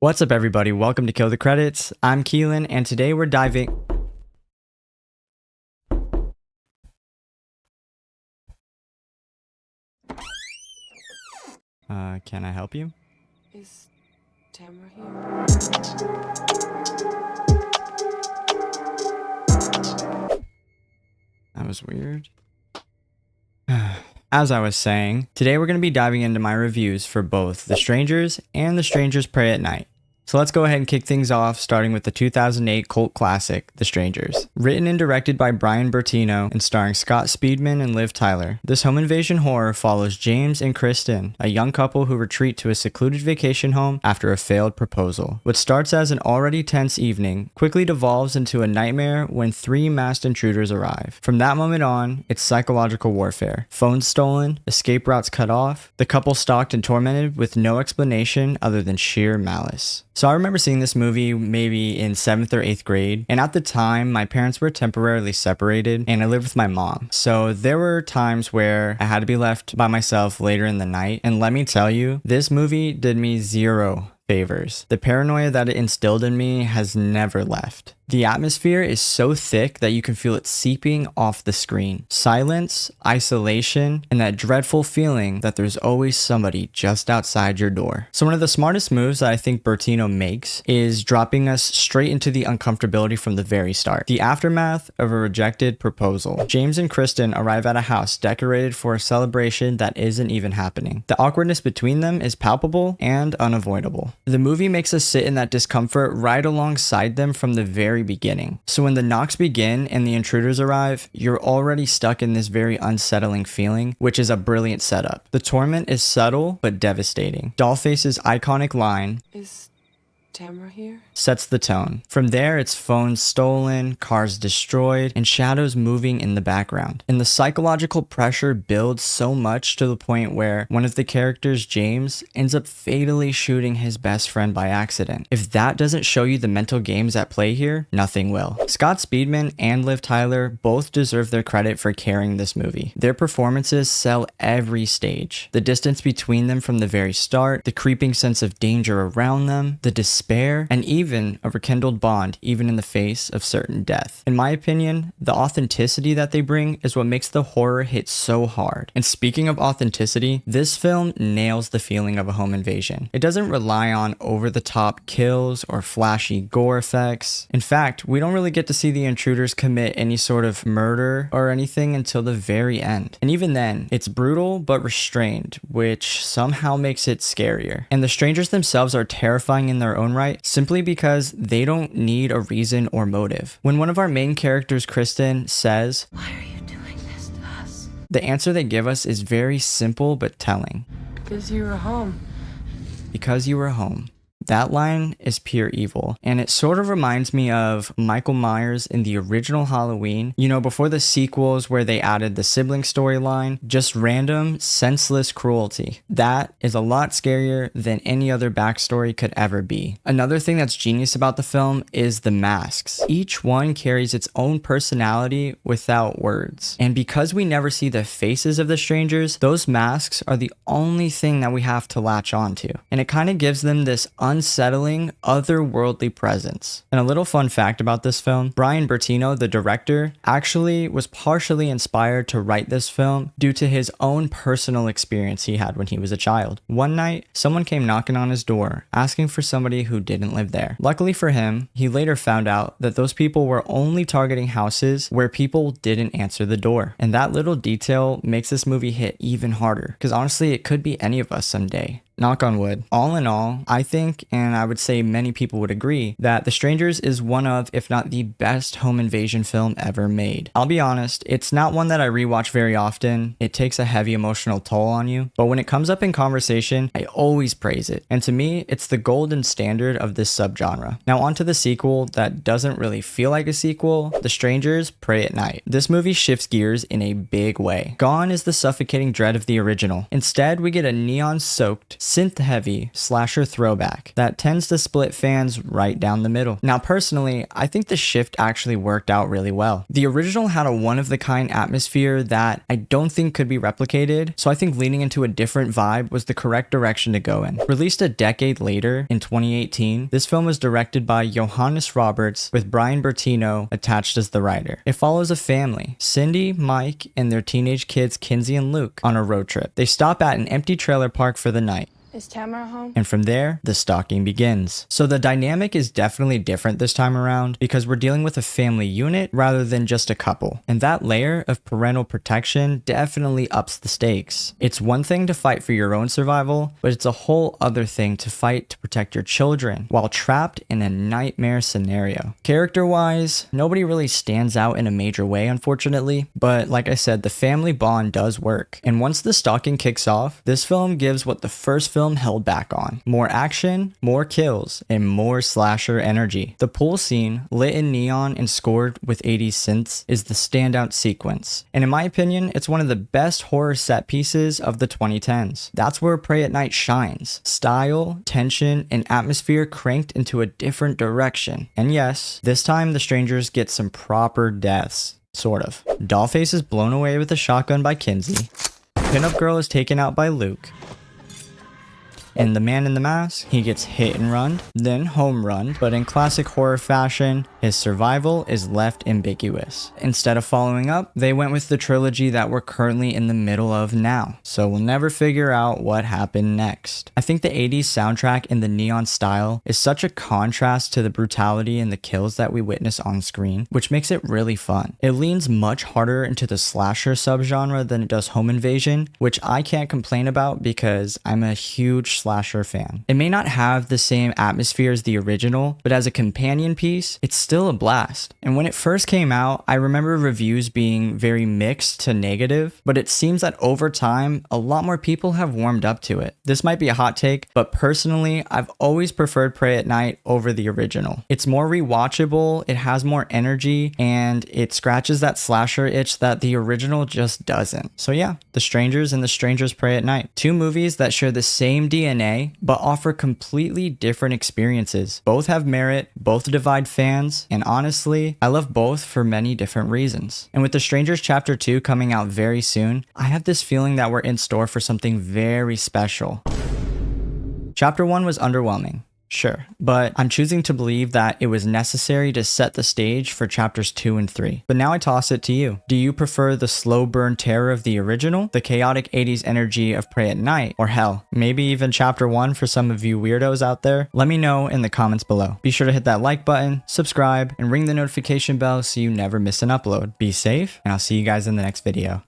What's up, everybody? Welcome to Kill the Credits. I'm Keelan, and today we're diving. Can I help you? Is Tamara here? That was weird. As I was saying, today we're going to be diving into my reviews for both The Strangers and The Strangers Pray at Night. So let's go ahead and kick things off, starting with the 2008 cult classic, The Strangers. Written and directed by Brian Bertino and starring Scott Speedman and Liv Tyler, this home invasion horror follows James and Kristen, a young couple who retreat to a secluded vacation home after a failed proposal. What starts as an already tense evening quickly devolves into a nightmare when three masked intruders arrive. From that moment on, it's psychological warfare. Phones stolen, escape routes cut off, the couple stalked and tormented with no explanation other than sheer malice. So I remember seeing this movie maybe in 7th or 8th grade, and at the time my parents were temporarily separated and I lived with my mom. So there were times where I had to be left by myself later in the night, and let me tell you, this movie did me zero favors. The paranoia that it instilled in me has never left. The atmosphere is so thick that you can feel it seeping off the screen. Silence, isolation, and that dreadful feeling that there's always somebody just outside your door. So one of the smartest moves that I think Bertino makes is dropping us straight into the uncomfortability from the very start. The aftermath of a rejected proposal. James and Kristen arrive at a house decorated for a celebration that isn't even happening. The awkwardness between them is palpable and unavoidable. The movie makes us sit in that discomfort right alongside them from the very beginning. So when the knocks begin and the intruders arrive, you're already stuck in this very unsettling feeling, which is a brilliant setup. The torment is subtle but devastating. Dollface's iconic line, Is Tamara here? sets the tone. From there, it's phones stolen, cars destroyed, and shadows moving in the background. And the psychological pressure builds so much to the point where one of the characters, James, ends up fatally shooting his best friend by accident. If that doesn't show you the mental games at play here, nothing will. Scott Speedman and Liv Tyler both deserve their credit for carrying this movie. Their performances sell every stage. The distance between them from the very start, the creeping sense of danger around them, the despair, and even a rekindled bond even in the face of certain death. In my opinion, the authenticity that they bring is what makes the horror hit so hard. And speaking of authenticity, this film nails the feeling of a home invasion. It doesn't rely on over-the-top kills or flashy gore effects. In fact, we don't really get to see the intruders commit any sort of murder or anything until the very end. And even then, it's brutal but restrained, which somehow makes it scarier. And the strangers themselves are terrifying in their own right, simply because they don't need a reason or motive. When one of our main characters, Kristen, says, Why are you doing this to us? the answer they give us is very simple but telling. Because you were home. Because you were home. That line is pure evil, and it sort of reminds me of Michael Myers in the original Halloween. You know, before the sequels where they added the sibling storyline, just random, senseless cruelty. That is a lot scarier than any other backstory could ever be. Another thing that's genius about the film is the masks. Each one carries its own personality without words. And because we never see the faces of the strangers, those masks are the only thing that we have to latch onto. And it kind of gives them this unsettling, otherworldly presence. And a little fun fact about this film, Brian Bertino, the director, actually was partially inspired to write this film due to his own personal experience he had when he was a child. One night, someone came knocking on his door, asking for somebody who didn't live there. Luckily for him, he later found out that those people were only targeting houses where people didn't answer the door. And that little detail makes this movie hit even harder, because honestly, it could be any of us someday. Knock on wood. All in all, I think, and I would say many people would agree, that The Strangers is one of, if not the best home invasion film ever made. I'll be honest, it's not one that I rewatch very often. It takes a heavy emotional toll on you, but when it comes up in conversation, I always praise it. And to me, it's the golden standard of this subgenre. Now onto the sequel that doesn't really feel like a sequel, The Strangers Pray at Night. This movie shifts gears in a big way. Gone is the suffocating dread of the original. Instead, we get a neon-soaked, synth-heavy slasher throwback that tends to split fans right down the middle. Now personally, I think the shift actually worked out really well. The original had a one-of-the-kind atmosphere that I don't think could be replicated, so I think leaning into a different vibe was the correct direction to go in. Released a decade later, in 2018, this film was directed by Johannes Roberts with Brian Bertino attached as the writer. It follows a family, Cindy, Mike, and their teenage kids Kinsey and Luke, on a road trip. They stop at an empty trailer park for the night. Is Tamara home? And from there, the stalking begins. So the dynamic is definitely different this time around because we're dealing with a family unit rather than just a couple. And that layer of parental protection definitely ups the stakes. It's one thing to fight for your own survival, but it's a whole other thing to fight to protect your children while trapped in a nightmare scenario. Character-wise, nobody really stands out in a major way, unfortunately, but like I said, the family bond does work. And once the stalking kicks off, this film gives what the first film held back on: more action, more kills, and more slasher energy. The pool scene, lit in neon and scored with 80s synths, is the standout sequence. And in my opinion, it's one of the best horror set pieces of the 2010s. That's where Prey at Night shines. Style, tension, and atmosphere cranked into a different direction. And yes, this time the strangers get some proper deaths. Sort of. Dollface is blown away with a shotgun by Kinsey. Pinup Girl is taken out by Luke. And the man in the mask, he gets hit and run, then home run, but in classic horror fashion, his survival is left ambiguous. Instead of following up, they went with the trilogy that we're currently in the middle of now, so we'll never figure out what happened next. I think the 80s soundtrack in the neon style is such a contrast to the brutality and the kills that we witness on screen, which makes it really fun. It leans much harder into the slasher subgenre than it does home invasion, which I can't complain about because I'm a huge slasher fan. It may not have the same atmosphere as the original, but as a companion piece, it's still a blast. And when it first came out, I remember reviews being very mixed to negative, but it seems that over time, a lot more people have warmed up to it. This might be a hot take, but personally, I've always preferred Prey at Night over the original. It's more rewatchable, it has more energy, and it scratches that slasher itch that the original just doesn't. So yeah, The Strangers and The Strangers Prey at Night. Two movies that share the same DNA, but offer completely different experiences. Both have merit, both divide fans, and honestly, I love both for many different reasons. And with The Strangers Chapter 2 coming out very soon, I have this feeling that we're in store for something very special. Chapter 1 was underwhelming. Sure, but I'm choosing to believe that it was necessary to set the stage for chapters 2 and 3. But now I toss it to you. Do you prefer the slow burn terror of the original, the chaotic 80s energy of Prey at Night, or hell, maybe even chapter 1 for some of you weirdos out there? Let me know in the comments below. Be sure to hit that like button, subscribe, and ring the notification bell so you never miss an upload. Be safe, and I'll see you guys in the next video.